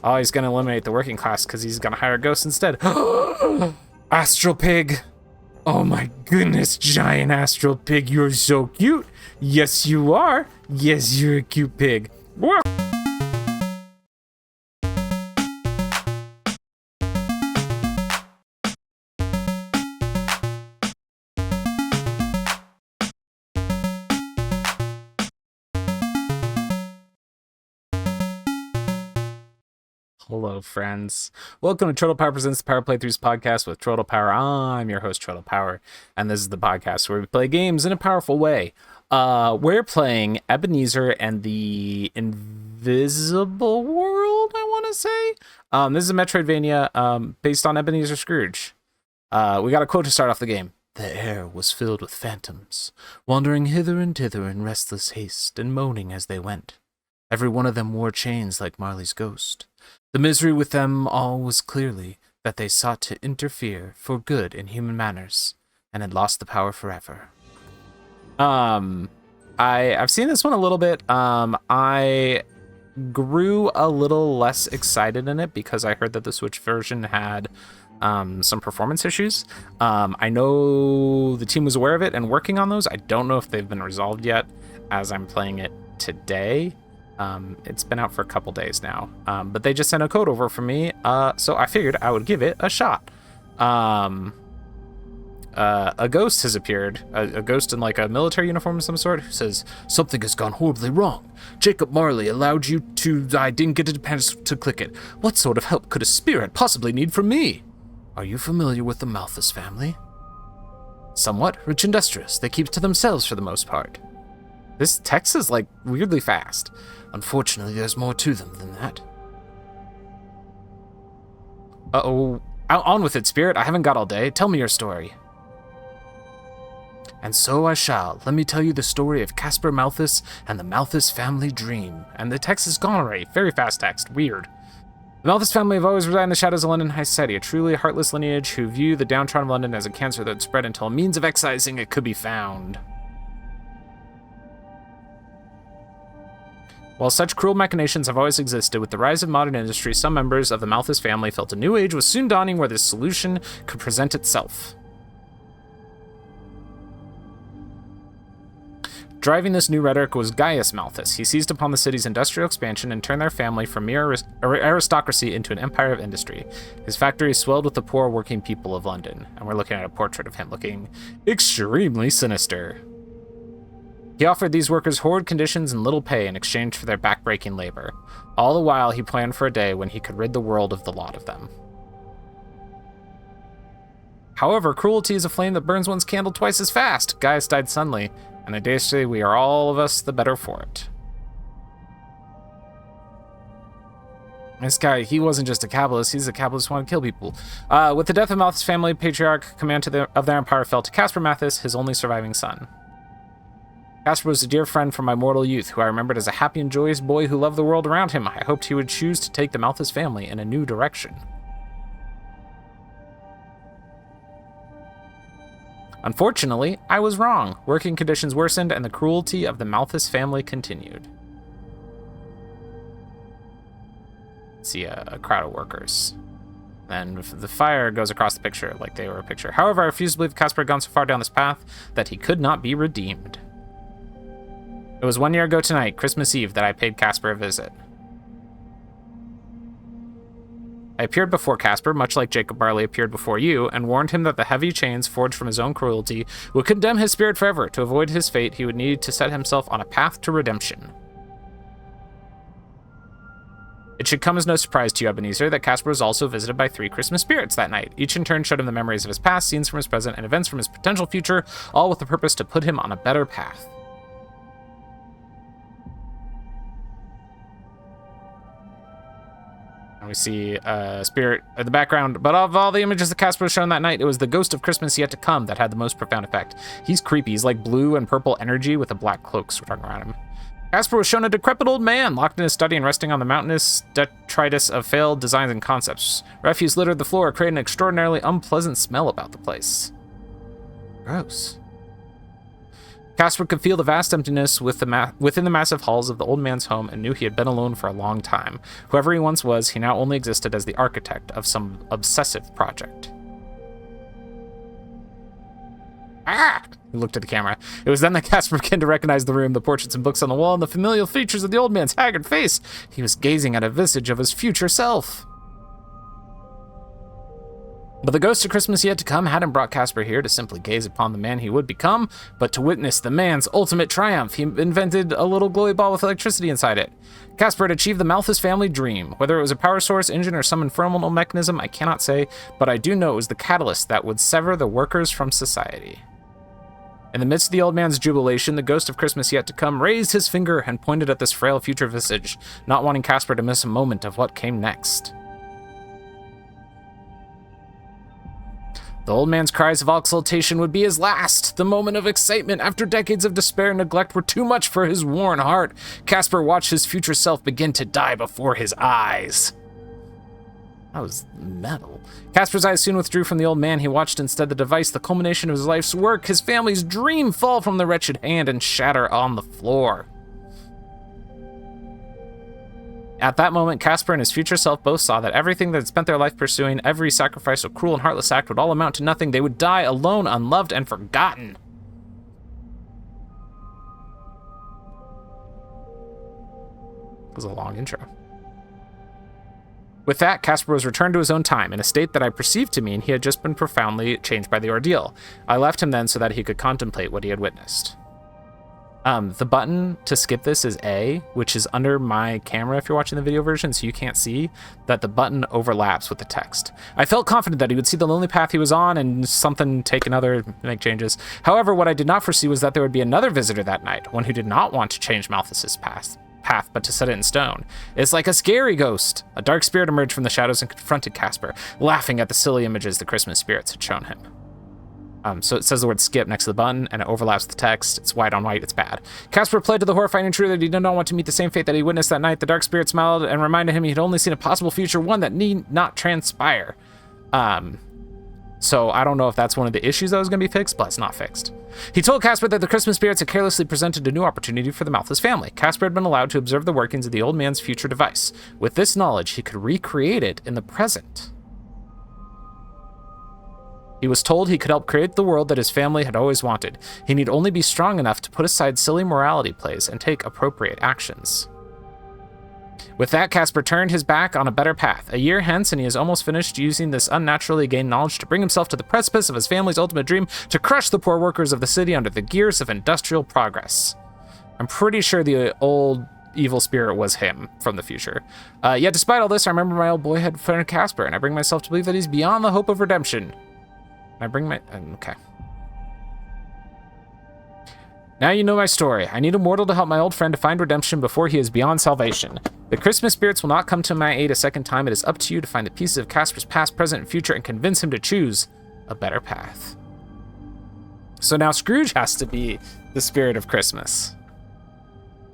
Oh, he's gonna eliminate the working class because he's gonna hire a ghost instead. Astral pig. Oh my goodness, giant astral pig, you're so cute. Yes, you are. Yes, you're a cute pig. Whoa. Hello, friends. Welcome to TroytlePower Presents the Power Playthroughs podcast with TroytlePower. I'm your host, TroytlePower, and this is the podcast where we play games in a powerful way. We're playing Ebenezer and the Invisible World, I want to say. This is a Metroidvania based on Ebenezer Scrooge. We got a quote to start off the game. The air was filled with phantoms, wandering hither and thither in restless haste, and moaning as they went. Every one of them wore chains like Marley's ghost. The misery with them all was clearly that they sought to interfere for good in human manners, and had lost the power forever. I've seen this one a little bit. I grew a little less excited in it because I heard that the Switch version had some performance issues. I know the team was aware of it and working on those. I don't know if they've been resolved yet as I'm playing it today. It's been out for a couple days now, but they just sent a code over for me, so I figured I would give it a shot. A ghost has appeared, a ghost in like a military uniform of some sort, who says, "Something has gone horribly wrong. Jacob Marley allowed you to, I didn't get a chance to click it. What sort of help could a spirit possibly need from me? Are you familiar with the Malthus family? Somewhat, rich industrious. They keep to themselves for the most part." This text is like weirdly fast. Unfortunately, there's more to them than that. Uh-oh. On with it, Spirit. I haven't got all day. Tell me your story. And so I shall. Let me tell you the story of Caspar Malthus and the Malthus family dream. And the text is gone already. Very fast text. Weird. The Malthus family have always resided in the shadows of London high society, a truly heartless lineage who view the downtrodden of London as a cancer that would spread until a means of excising it could be found. While such cruel machinations have always existed, with the rise of modern industry, some members of the Malthus family felt a new age was soon dawning where this solution could present itself. Driving this new rhetoric was Gaius Malthus. He seized upon the city's industrial expansion and turned their family from mere aristocracy into an empire of industry. His factories swelled with the poor working people of London, and we're looking at a portrait of him looking extremely sinister. He offered these workers horrid conditions and little pay in exchange for their backbreaking labor. All the while, he planned for a day when he could rid the world of the lot of them. However, cruelty is a flame that burns one's candle twice as fast. Gaius died suddenly, and I dare say we are all of us the better for it. This guy, he wasn't just a capitalist, he's a capitalist who wanted to kill people. With the death of Malthus family, patriarch, command of their empire fell to Caspar Malthus, his only surviving son. Caspar was a dear friend from my mortal youth, who I remembered as a happy and joyous boy who loved the world around him. I hoped he would choose to take the Malthus family in a new direction. Unfortunately, I was wrong. Working conditions worsened, and the cruelty of the Malthus family continued. See a crowd of workers. Then the fire goes across the picture like they were a picture. However, I refuse to believe Caspar had gone so far down this path that he could not be redeemed. It was 1 year ago tonight, Christmas Eve, that I paid Caspar a visit. I appeared before Caspar, much like Jacob Marley appeared before you, and warned him that the heavy chains forged from his own cruelty would condemn his spirit forever. To avoid his fate, he would need to set himself on a path to redemption. It should come as no surprise to you, Ebenezer, that Caspar was also visited by 3 Christmas spirits that night. Each in turn showed him the memories of his past, scenes from his present, and events from his potential future, all with the purpose to put him on a better path. And we see a spirit in the background, but of all the images that Caspar was shown that night, it was the ghost of Christmas yet to come that had the most profound effect. He's creepy. He's like blue and purple energy with a black cloak swirling around him. Caspar was shown a decrepit old man, locked in his study and resting on the mountainous detritus of failed designs and concepts. Refuse littered the floor, creating an extraordinarily unpleasant smell about the place. Gross. Casper could feel the vast emptiness within the massive halls of the old man's home and knew he had been alone for a long time. Whoever he once was, he now only existed as the architect of some obsessive project. Ah! He looked at the camera. It was then that Casper began to recognize the room, the portraits and books on the wall, and the familiar features of the old man's haggard face. He was gazing at a visage of his future self. But the ghost of Christmas yet to come hadn't brought Casper here to simply gaze upon the man he would become, but to witness the man's ultimate triumph. He invented a little glowy ball with electricity inside it. Casper had achieved the Malthus family dream. Whether it was a power source, engine, or some infernal mechanism, I cannot say, but I do know it was the catalyst that would sever the workers from society. In the midst of the old man's jubilation, the ghost of Christmas yet to come raised his finger and pointed at this frail future visage, not wanting Casper to miss a moment of what came next. The old man's cries of exultation would be his last. The moment of excitement after decades of despair and neglect were too much for his worn heart. Casper watched his future self begin to die before his eyes. That was metal. Casper's eyes soon withdrew from the old man. He watched instead the device, the culmination of his life's work, his family's dream, fall from the wretched hand and shatter on the floor. At that moment, Casper and his future self both saw that everything they had spent their life pursuing, every sacrifice or cruel and heartless act would all amount to nothing. They would die alone, unloved, and forgotten. It was a long intro. With that, Casper was returned to his own time, in a state that I perceived to mean he had just been profoundly changed by the ordeal. I left him then so that he could contemplate what he had witnessed. The button to skip this is A, which is under my camera if you're watching the video version, so you can't see that the button overlaps with the text. I felt confident that he would see the lonely path he was on and take another, make changes. However, what I did not foresee was that there would be another visitor that night, one who did not want to change Malthus's path, but to set it in stone. It's like a scary ghost. A dark spirit emerged from the shadows and confronted Casper, laughing at the silly images the Christmas spirits had shown him. So it says the word skip next to the button, and it overlaps the text. It's white on white. It's bad. Casper pled to the horrifying intruder that he did not want to meet the same fate that he witnessed that night. The dark spirit smiled and reminded him he had only seen a possible future, one that need not transpire. So I don't know if that's one of the issues that was going to be fixed, but it's not fixed. He told Casper that the Christmas spirits had carelessly presented a new opportunity for the Malthus family. Casper had been allowed to observe the workings of the old man's future device. With this knowledge, he could recreate it in the present. He was told he could help create the world that his family had always wanted. He need only be strong enough to put aside silly morality plays and take appropriate actions. With that, Casper turned his back on a better path. A year hence, and he has almost finished using this unnaturally gained knowledge to bring himself to the precipice of his family's ultimate dream, to crush the poor workers of the city under the gears of industrial progress. I'm pretty sure the old evil spirit was him from the future. Yet despite all this, I remember my old boyhood friend Casper, and I bring myself to believe that he's beyond the hope of redemption. Okay. Now you know my story. I need a mortal to help my old friend to find redemption before he is beyond salvation. The Christmas spirits will not come to my aid a second time. It is up to you to find the pieces of Casper's past, present, and future and convince him to choose a better path. So now Scrooge has to be the spirit of Christmas.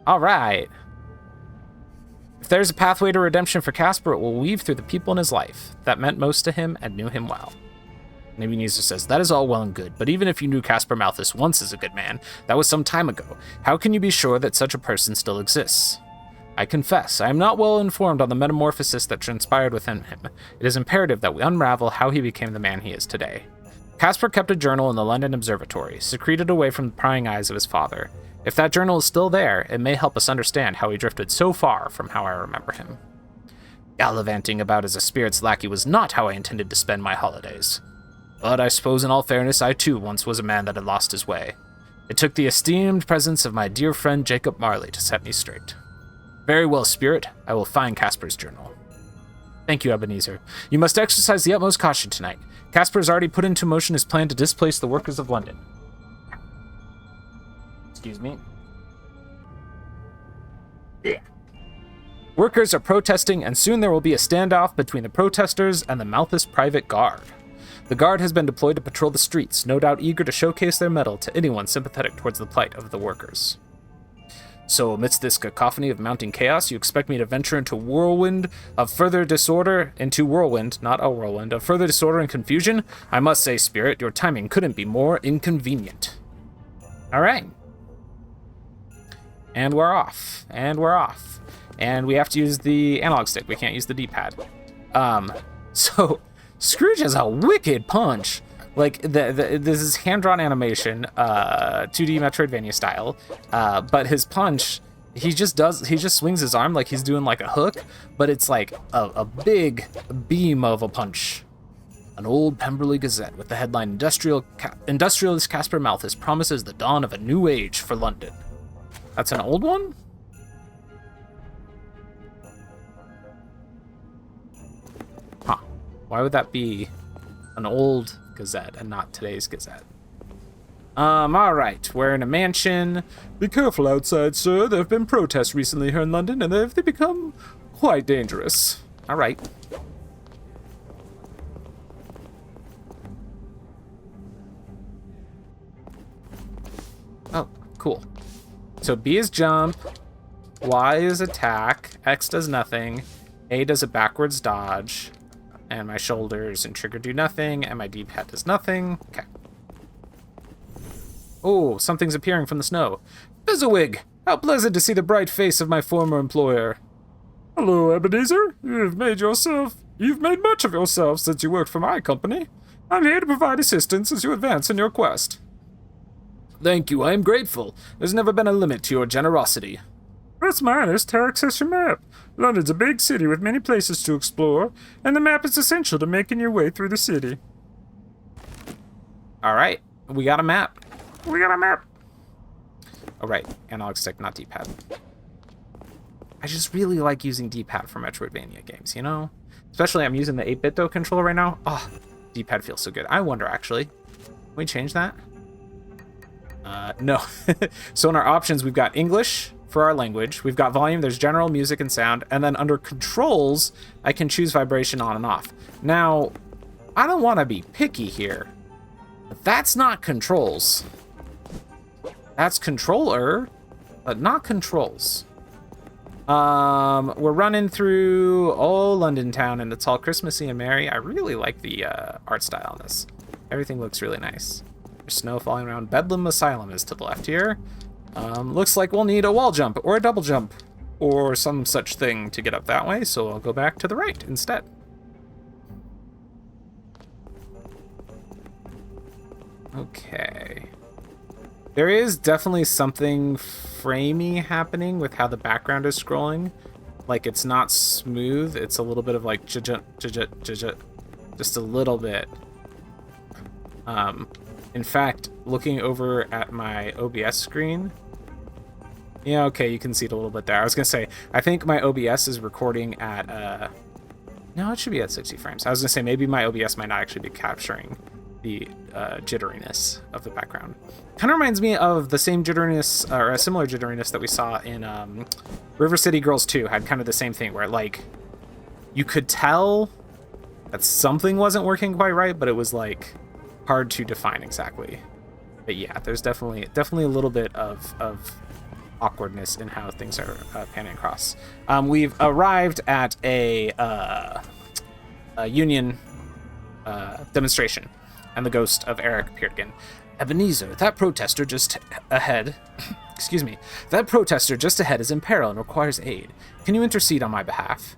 All right. If there's a pathway to redemption for Casper, it will weave through the people in his life that meant most to him and knew him well. Nebuchadnezzar says, that is all well and good, but even if you knew Casper Malthus once as a good man, that was some time ago. How can you be sure that such a person still exists? I confess, I am not well informed on the metamorphosis that transpired within him. It is imperative that we unravel how he became the man he is today. Casper kept a journal in the London Observatory, secreted away from the prying eyes of his father. If that journal is still there, it may help us understand how he drifted so far from how I remember him. Gallivanting about as a spirit's lackey was not how I intended to spend my holidays. But I suppose in all fairness, I too once was a man that had lost his way. It took the esteemed presence of my dear friend Jacob Marley to set me straight. Very well, spirit, I will find Casper's journal. Thank you, Ebenezer. You must exercise the utmost caution tonight. Casper has already put into motion his plan to displace the workers of London. Excuse me. Yeah. Workers are protesting, and soon there will be a standoff between the protesters and the Malthus private guard. The guard has been deployed to patrol the streets, no doubt eager to showcase their mettle to anyone sympathetic towards the plight of the workers. So amidst this cacophony of mounting chaos, you expect me to venture into a whirlwind, not a whirlwind, of further disorder and confusion? I must say, spirit, your timing couldn't be more inconvenient. All right. And we're off. And we're off. And we have to use the analog stick. We can't use the D-pad. So Scrooge has a wicked punch. Like, this is hand-drawn animation, 2D Metroidvania style. But his punch, he just swings his arm like he's doing like a hook, but it's like a big beam of a punch. An old Pemberley Gazette with the headline, Industrialist Casper Malthus promises the dawn of a new age for London. That's an old one? Huh. Why would that be an old Gazette and not today's Gazette? Alright, we're in a mansion. Be careful outside, sir. There have been protests recently here in London, and they've become quite dangerous. Alright. Oh, cool. So B is jump, Y is attack, X does nothing, A does a backwards dodge, and my shoulders and trigger do nothing, and my D-pad does nothing. Okay. Oh, something's appearing from the snow. Bizzlewig! How pleasant to see the bright face of my former employer. Hello, Ebenezer. You've made much of yourself since you worked for my company. I'm here to provide assistance as you advance in your quest. Thank you, I am grateful. There's never been a limit to your generosity. That's minus to access your map. London's a big city with many places to explore, and the map is essential to making your way through the city. Alright, we got a map. Alright, analog stick, not D-pad. I just really like using D-pad for Metroidvania games, you know? Especially I'm using the 8-bit though controller right now. Oh, D-pad feels so good. I wonder, actually. Can we change that? No. So in our options, we've got English for our language. We've got volume, there's general, music, and sound. And then under controls, I can choose vibration on and off. Now, I don't want to be picky here, but that's not controls. That's controller, but not controls. We're running through old London town, and it's all Christmassy and merry. I really like the art style on this. Everything looks really nice. There's snow falling around. Bedlam Asylum is to the left here. Looks like we'll need a wall jump or a double jump or some such thing to get up that way, so I'll go back to the right instead. Okay. There is definitely something framey happening with how the background is scrolling. Like, it's not smooth. It's a little bit of like just a little bit. In fact, looking over at my OBS screen, yeah, okay, you can see it a little bit there. I was gonna say, I think my OBS is recording at, no, it should be at 60 frames. I was gonna say, maybe my OBS might not actually be capturing the jitteriness of the background. Kind of reminds me of the same jitteriness, or a similar jitteriness that we saw in River City Girls 2, had kind of the same thing, where, like, you could tell that something wasn't working quite right, but it was, like, hard to define exactly. But yeah, there's definitely a little bit of awkwardness in how things are panning across. We've arrived at a union demonstration, and the ghost of Eric appeared again. Ebenezer, that protester just ahead, excuse me, that protester just ahead is in peril and requires aid. Can you intercede on my behalf?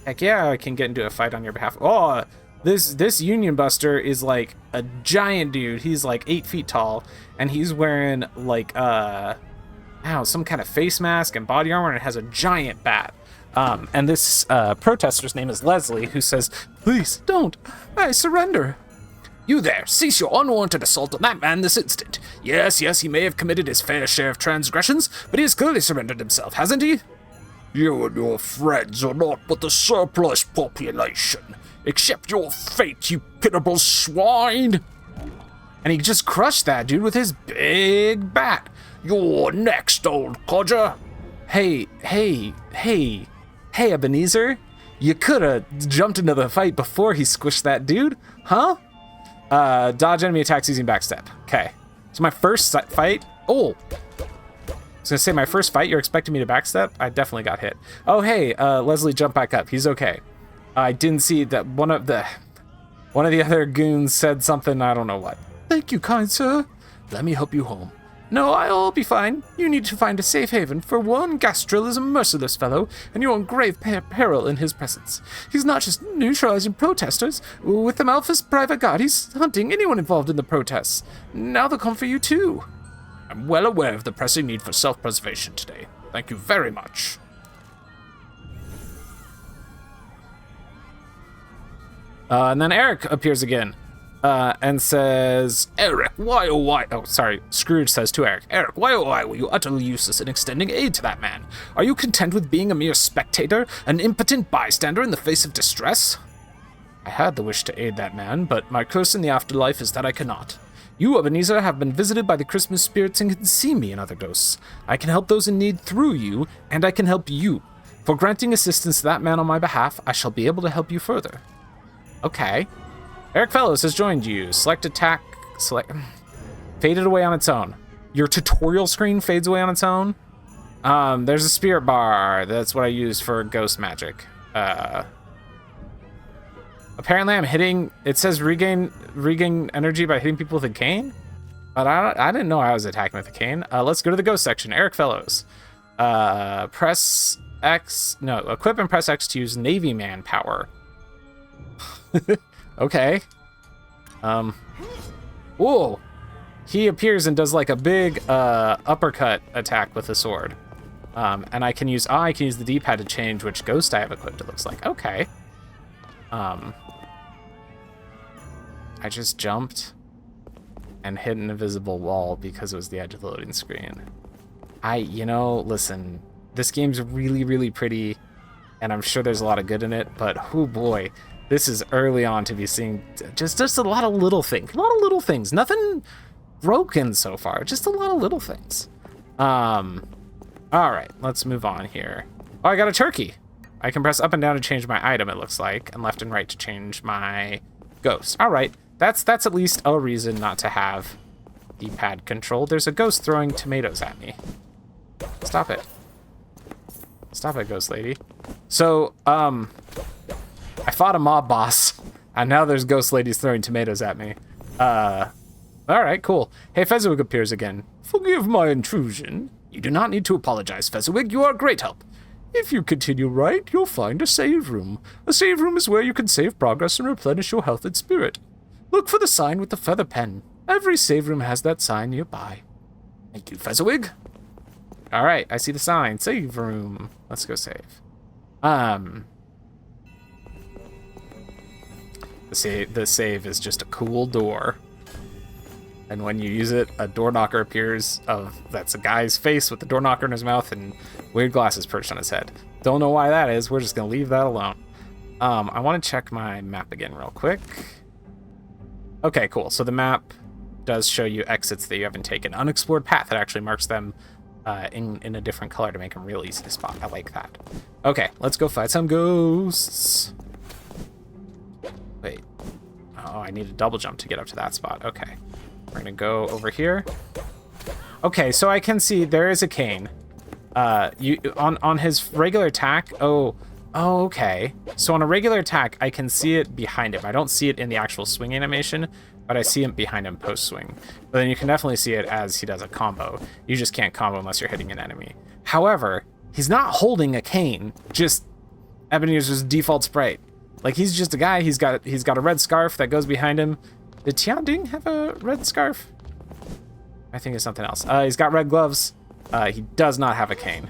Heck yeah, I can get into a fight on your behalf. Oh, this Union Buster is like a giant dude. He's like 8 feet tall, and he's wearing like some kind of face mask and body armor, and it has a giant bat. And this protester's name is Leslie, who says, "Please don't, I surrender." You there, cease your unwarranted assault on that man this instant. Yes, he may have committed his fair share of transgressions, but he has clearly surrendered himself, hasn't he? You and your friends are naught but the surplus population. Accept your fate, you pitiable swine! And he just crushed that dude with his big bat. You're next, old codger. Hey, Ebenezer. You could've jumped into the fight before he squished that dude, huh? Dodge enemy attacks using backstep. Okay. So my first fight... Oh! I was gonna say, my first fight, you're expecting me to backstep? I definitely got hit. Oh, hey, Leslie jumped back up. He's okay. I didn't see that one of the other goons said something, I don't know what. Thank you, kind sir. Let me help you home. No, I'll be fine. You need to find a safe haven. For one, Gastril is a merciless fellow, and you're in grave peril in his presence. He's not just neutralizing protesters. With the Malphus private guard, he's hunting anyone involved in the protests. Now they'll come for you too. I'm well aware of the pressing need for self-preservation today. Thank you very much. And then Eric appears again. And says, Eric, why oh why? Oh, sorry. Scrooge says to Eric, Eric, why oh why were you utterly useless in extending aid to that man? Are you content with being a mere spectator, an impotent bystander in the face of distress? I had the wish to aid that man, but my curse in the afterlife is that I cannot. You, Ebenezer, have been visited by the Christmas spirits and can see me and other ghosts. I can help those in need through you, and I can help you. For granting assistance to that man on my behalf, I shall be able to help you further. Okay. Eric Fellows has joined you. Select attack. Faded away on its own. Your tutorial screen fades away on its own. There's a spirit bar. That's what I use for ghost magic. Apparently I'm hitting, it says regain energy by hitting people with a cane, but I didn't know I was attacking with a cane. Let's go to the ghost section. Eric Fellows. Press X, no, equip and press X to use Navy Man power. Okay. Whoa. He appears and does like a big uppercut attack with a sword. And I can use the D-pad to change which ghost I have equipped, it looks like. Okay. I just jumped and hit an invisible wall because it was the edge of the loading screen. Listen, this game's really, really pretty, and I'm sure there's a lot of good in it, but oh boy, this is early on to be seeing just a lot of little things. Nothing broken so far, just a lot of little things. All right, let's move on here. Oh, I got a turkey. I can press up and down to change my item, it looks like, and left and right to change my ghost. All right, that's at least a reason not to have D-pad control. There's a ghost throwing tomatoes at me. Stop it. Stop it, ghost lady. So, I fought a mob boss, and now there's ghost ladies throwing tomatoes at me. All right, cool. Hey, Fezziwig appears again. Forgive my intrusion. You do not need to apologize, Fezziwig. You are a great help. If you continue right, you'll find a save room. A save room is where you can save progress and replenish your health and spirit. Look for the sign with the feather pen. Every save room has that sign nearby. Thank you, Fezziwig. All right, I see the sign. Save room. Let's go save. The save is just a cool door. And when you use it, a door knocker appears that's a guy's face with the door knocker in his mouth and weird glasses perched on his head. Don't know why that is. We're just going to leave that alone. I want to check my map again real quick. Okay, cool. So the map does show you exits that you haven't taken. Unexplored path, that actually marks them in a different color to make them real easy to spot. I like that. Okay, let's go fight some ghosts. Wait. Oh, I need a double jump to get up to that spot. Okay. We're gonna go over here. Okay, so I can see there is a cane. On his regular attack. Oh, okay. So on a regular attack, I can see it behind him. I don't see it in the actual swing animation, but I see him behind him post swing. But then you can definitely see it as he does a combo. You just can't combo unless you're hitting an enemy. However, he's not holding a cane. Just Ebenezer's default sprite. Like, he's just a guy. He's got a red scarf that goes behind him. Did Tianding have a red scarf? I think it's something else. He's got red gloves. He does not have a cane.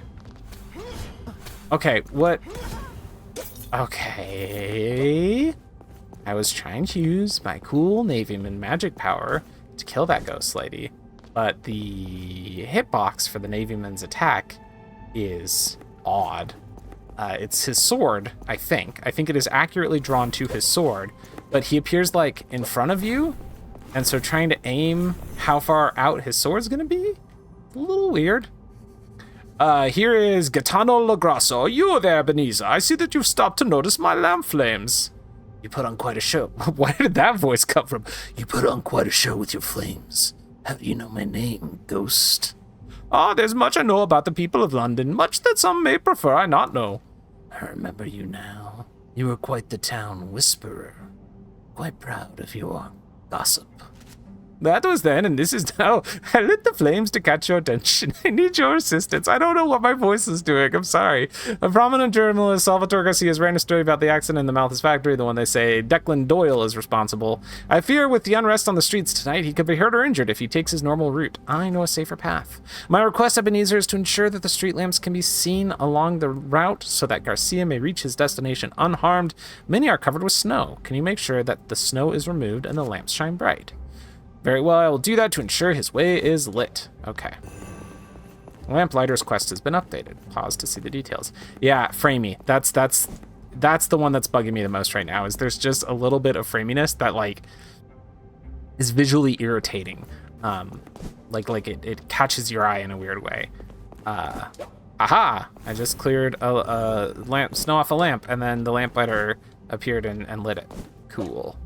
Okay, what? Okay. I was trying to use my cool Navyman magic power to kill that ghost lady, but the hitbox for the Navyman's attack is odd. It's his sword, I think. I think it is accurately drawn to his sword, but he appears like in front of you, and so trying to aim how far out his sword's gonna be, a little weird. Here is Gaetano Lagrasso. You there, Ebenezer. I see that you've stopped to notice my lamp flames. You put on quite a show. Where did that voice come from? You put on quite a show with your flames. How do you know my name, Ghost? There's much I know about the people of London, much that some may prefer I not know. I remember you now. You were quite the town whisperer. Quite proud of your gossip. That was then, and this is now. I lit the flames to catch your attention. I need your assistance. I don't know what my voice is doing. I'm sorry. A prominent journalist, Salvatore Garcia, has ran a story about the accident in the Malthus factory, the one they say Declan Doyle is responsible. I fear with the unrest on the streets tonight, he could be hurt or injured if he takes his normal route. I know a safer path. My request, Ebenezer, is to ensure that the street lamps can be seen along the route so that Garcia may reach his destination unharmed. Many are covered with snow. Can you make sure that the snow is removed and the lamps shine bright? Very well, I will do that to ensure his way is lit. Okay. Lamplighter's quest has been updated. Pause to see the details. Yeah, Framey. That's the one that's bugging me the most right now, is there's just a little bit of framiness that, like, is visually irritating. Like it catches your eye in a weird way. Aha! I just cleared a lamp, snow off a lamp, and then the lamplighter appeared and lit it. Cool.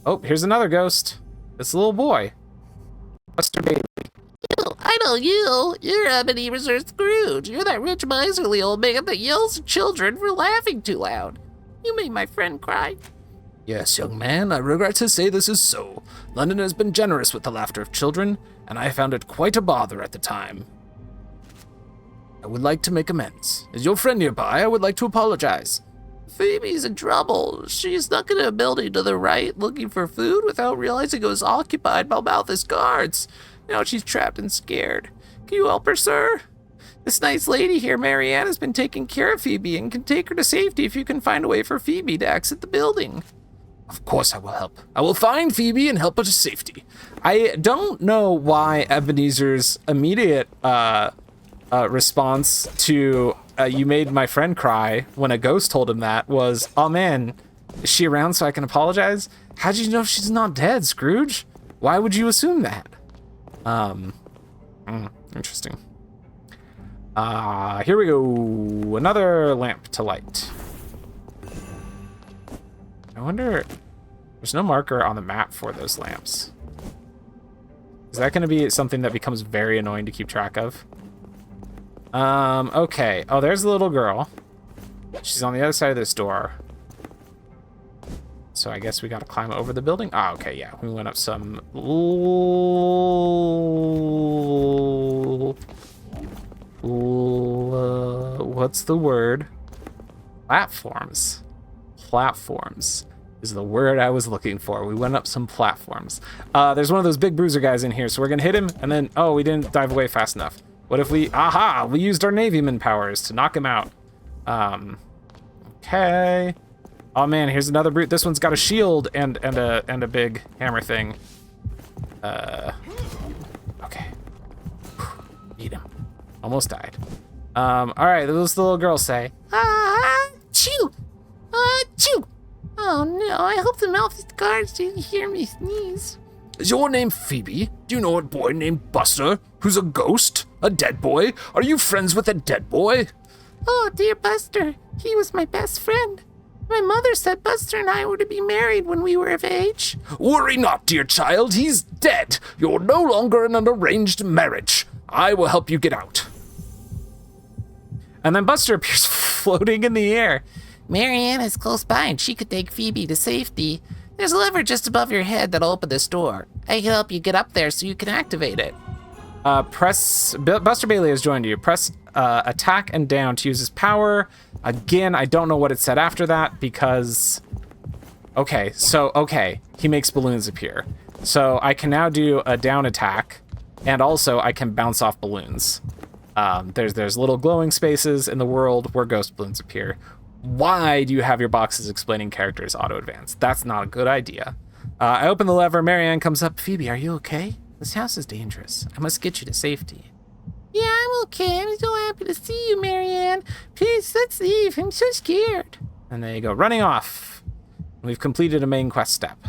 Oh, here's another ghost. This little boy. Buster Bailey. I know you. You're Ebenezer Scrooge. You're that rich, miserly old man that yells at children for laughing too loud. You made my friend cry. Yes, young man, I regret to say this is so. London has been generous with the laughter of children, and I found it quite a bother at the time. I would like to make amends. Is your friend nearby? I would like to apologize. Phoebe's in trouble. She snuck into a building to the right looking for food without realizing it was occupied by Malthus guards. Now she's trapped and scared. Can you help her, sir? This nice lady here, Marianne, has been taking care of Phoebe and can take her to safety if you can find a way for Phoebe to exit the building. Of course I will help. I will find Phoebe and help her to safety. I don't know why Ebenezer's immediate response to you made my friend cry when a ghost told him that was, oh man, is she around so I can apologize? How'd you know she's not dead, Scrooge? Why would you assume that? Interesting. Here we go. Another lamp to light. I wonder, there's no marker on the map for those lamps. Is that going to be something that becomes very annoying to keep track of? Okay. Oh, there's the little girl. She's on the other side of this door. So I guess we got to climb over the building. Ah, okay, yeah. We went up some... what's the word? Platforms. Platforms is the word I was looking for. We went up some platforms. There's one of those big bruiser guys in here, so we're gonna hit him, and then, oh, we didn't dive away fast enough. What if we, aha, we used our Navyman powers to knock him out. Okay. Oh man, here's another brute. This one's got a shield and a big hammer thing. Okay. Eat him. Almost died. All right, what does the little girl say? Achoo! Achoo! Oh no, I hope the Malthus guards didn't hear me sneeze. Is your name Phoebe? Do you know a boy named Buster, who's a ghost? A dead boy? Are you friends with a dead boy? Oh, dear Buster, he was my best friend. My mother said Buster and I were to be married when we were of age. Worry not, dear child, he's dead. You're no longer in an arranged marriage. I will help you get out. And then Buster appears floating in the air. Marianne is close by and she could take Phoebe to safety. There's a lever just above your head that'll open this door. I can help you get up there so you can activate it. Buster Bailey has joined you. Press attack and down to use his power. Again, I don't know what it said after that because... Okay, he makes balloons appear. So I can now do a down attack, and also I can bounce off balloons. There's little glowing spaces in the world where ghost balloons appear. Why do you have your boxes explaining characters auto-advance? That's not a good idea. I open the lever, Marianne comes up. Phoebe, are you okay? This house is dangerous. I must get you to safety. Yeah, I'm okay. I'm so happy to see you, Marianne. Please, let's leave. I'm so scared. And there you go, running off. We've completed a main quest step.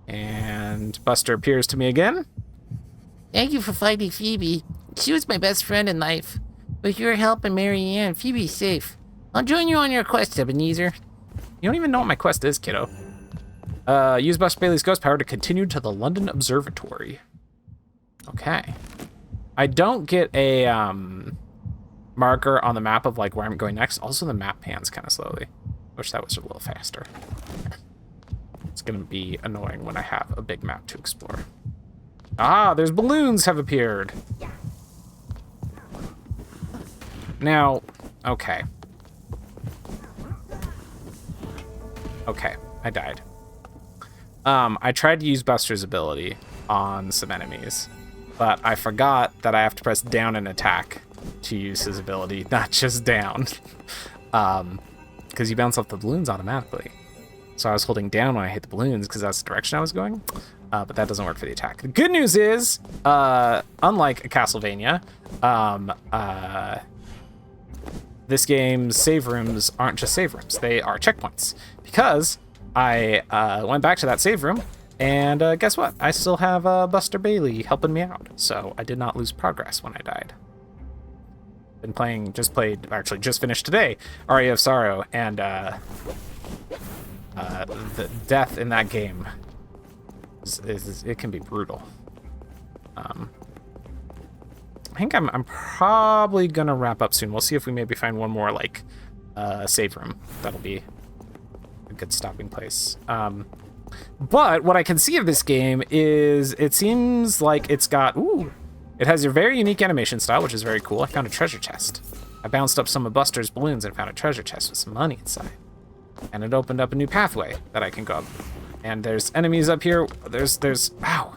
And Buster appears to me again. Thank you for fighting Phoebe. She was my best friend in life. With your help and Marianne, Phoebe's safe. I'll join you on your quest, Ebenezer. You don't even know what my quest is, kiddo. Use Buster Bailey's ghost power to continue to the London Observatory. Okay. I don't get a marker on the map of like where I'm going next. Also, the map pans kind of slowly. Wish that was a little faster. It's gonna be annoying when I have a big map to explore. Ah, there's balloons have appeared. Now, okay. Okay, I died. I tried to use Buster's ability on some enemies, but I forgot that I have to press down and attack to use his ability, not just down. Because you bounce off the balloons automatically. So I was holding down when I hit the balloons because that's the direction I was going. But that doesn't work for the attack. The good news is, unlike a Castlevania, this game's save rooms aren't just save rooms. They are checkpoints. Because I went back to that save room, and guess what? I still have Buster Bailey helping me out. So I did not lose progress when I died. Been playing, just finished today, Aria of Sorrow, and the death in that game it can be brutal. I think I'm probably gonna wrap up soon. We'll see if we maybe find one more like save room. That'll be a good stopping place. But what I can see of this game is it seems like it's got it has your very unique animation style, which is very cool. I found a treasure chest. I bounced up some of Buster's balloons and found a treasure chest with some money inside. And it opened up a new pathway that I can go up. And there's enemies up here. There's wow.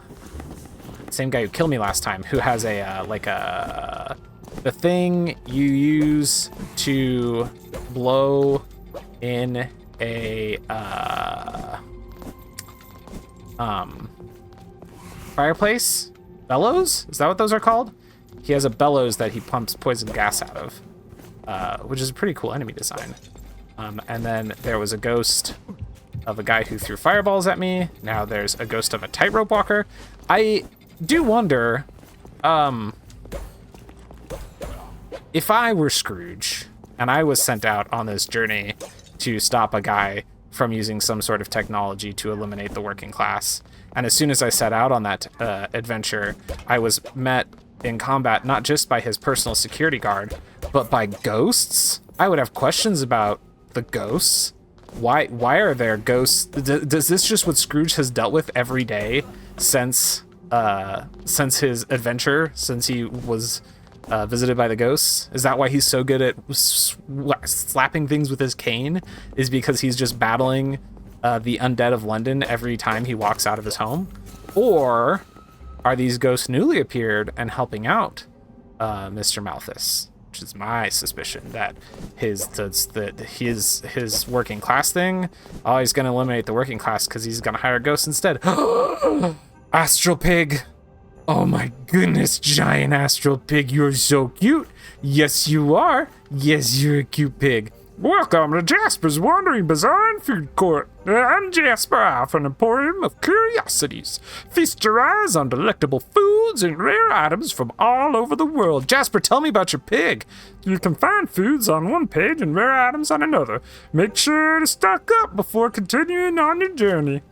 Same guy who killed me last time, who has the thing you use to blow in a fireplace. Bellows? Is that what those are called? He has a bellows that he pumps poison gas out of, which is a pretty cool enemy design. And then there was a ghost of a guy who threw fireballs at me. Now there's a ghost of a tightrope walker. I do wonder, if I were Scrooge and I was sent out on this journey to stop a guy from using some sort of technology to eliminate the working class, and as soon as I set out on that adventure, I was met in combat not just by his personal security guard, but by ghosts, I would have questions about the ghosts. Why are there ghosts? Does this just what Scrooge has dealt with every day since his adventure, since he was visited by the ghosts? Is that why he's so good at slapping things with his cane? Is because he's just battling the undead of London every time he walks out of his home? Or are these ghosts newly appeared and helping out Mr. Malthus? Which is my suspicion that his working class thing, he's gonna eliminate the working class because he's gonna hire ghosts instead. Astral Pig. Oh my goodness, giant astral pig, you're so cute. Yes, you are. Yes, you're a cute pig. Welcome to Jasper's Wandering Bazaar and Food Court. I'm Jasper, I offer an emporium of curiosities. Feast your eyes on delectable foods and rare items from all over the world. Jasper, tell me about your pig. You can find foods on one page and rare items on another. Make sure to stock up before continuing on your journey.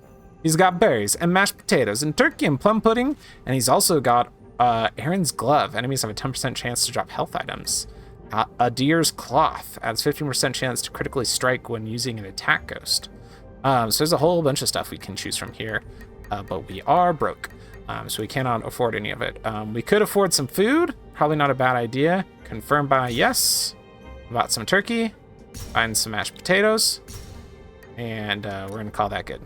He's got berries and mashed potatoes and turkey and plum pudding, and he's also got Aaron's glove. Enemies have a 10% chance to drop health items. A deer's cloth adds 15% chance to critically strike when using an attack ghost. So there's a whole bunch of stuff we can choose from here, but we are broke, so we cannot afford any of it. We could afford some food, probably not a bad idea. Confirmed by yes. Bought some turkey, find some mashed potatoes, and we're gonna call that good.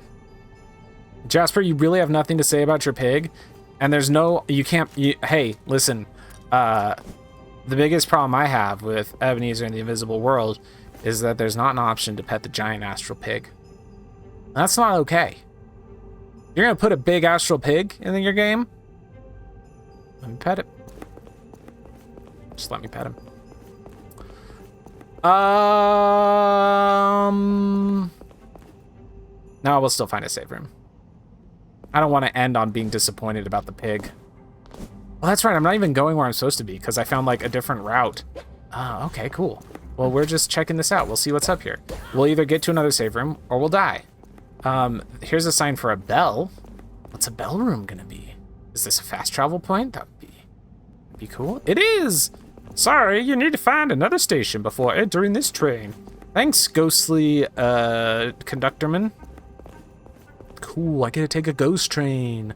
Jasper, you really have nothing to say about your pig? And there's no, hey, listen, the biggest problem I have with Ebenezer and the Invisible World is that there's not an option to pet the giant astral pig. That's not okay. You're gonna put a big astral pig in your game? Let me pet it. Just let me pet him. No, we'll still find a save room. I don't want to end on being disappointed about the pig. Well, that's right. I'm not even going where I'm supposed to be because I found like a different route. Okay, cool. Well, we're just checking this out. We'll see what's up here. We'll either get to another save room or we'll die. Here's a sign for a bell. What's a bell room gonna be? Is this a fast travel point? That would be cool. It is! Sorry, you need to find another station before entering this train. Thanks, ghostly conductorman. Cool, I get to take a ghost train.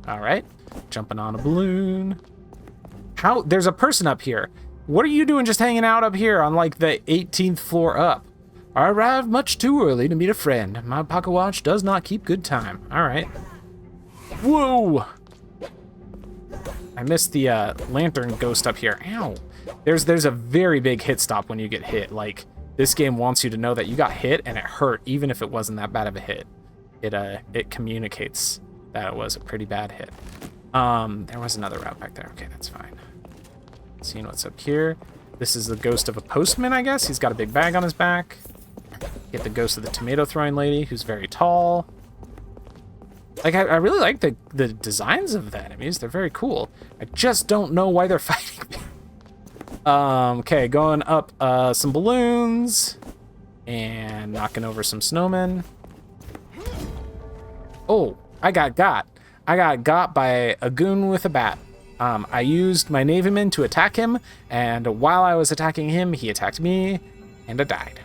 All right, jumping on a balloon. How? There's a person up here. What are you doing just hanging out up here on like the 18th floor up? I arrived much too early to meet a friend. My pocket watch does not keep good time. All right. Whoa! I missed the lantern ghost up here. Ow. There's a very big hit stop when you get hit. Like, this game wants you to know that you got hit and it hurt, even if it wasn't that bad of a hit. It communicates that it was a pretty bad hit. There was another route back there. Okay, that's fine. Seeing what's up here. This is the ghost of a postman, I guess. He's got a big bag on his back. Get the ghost of the tomato throwing lady, who's very tall. Like, I really like the designs of the enemies. They're very cool. I just don't know why they're fighting me. Okay, going up some balloons and knocking over some snowmen. Oh, I got got. I got got by a goon with a bat. I used my Navyman to attack him, and while I was attacking him, he attacked me, and I died.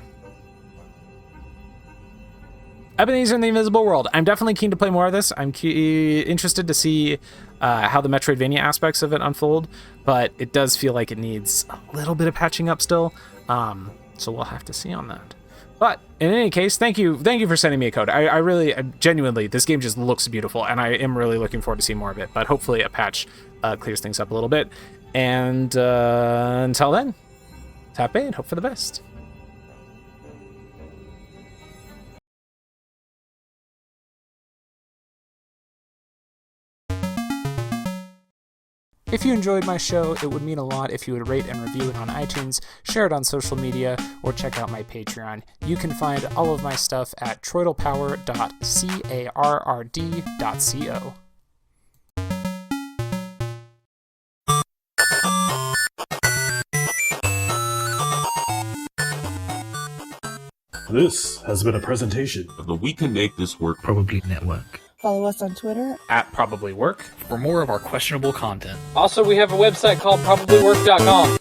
Ebenezer in the Invisible World. I'm definitely keen to play more of this. I'm interested to see how the Metroidvania aspects of it unfold, but it does feel like it needs a little bit of patching up still. So we'll have to see on that. But in any case, thank you for sending me a code. I really, genuinely, this game just looks beautiful, and I am really looking forward to seeing more of it. But hopefully a patch clears things up a little bit. And until then, tap A and hope for the best. If you enjoyed my show, it would mean a lot if you would rate and review it on iTunes, share it on social media, or check out my Patreon. You can find all of my stuff at TroytlePower.carrd.co. This has been a presentation of the We Can Make This Work Probably Network. Follow us on Twitter At Probably Work. For more of our questionable content. Also, we have a website called probablywork.com.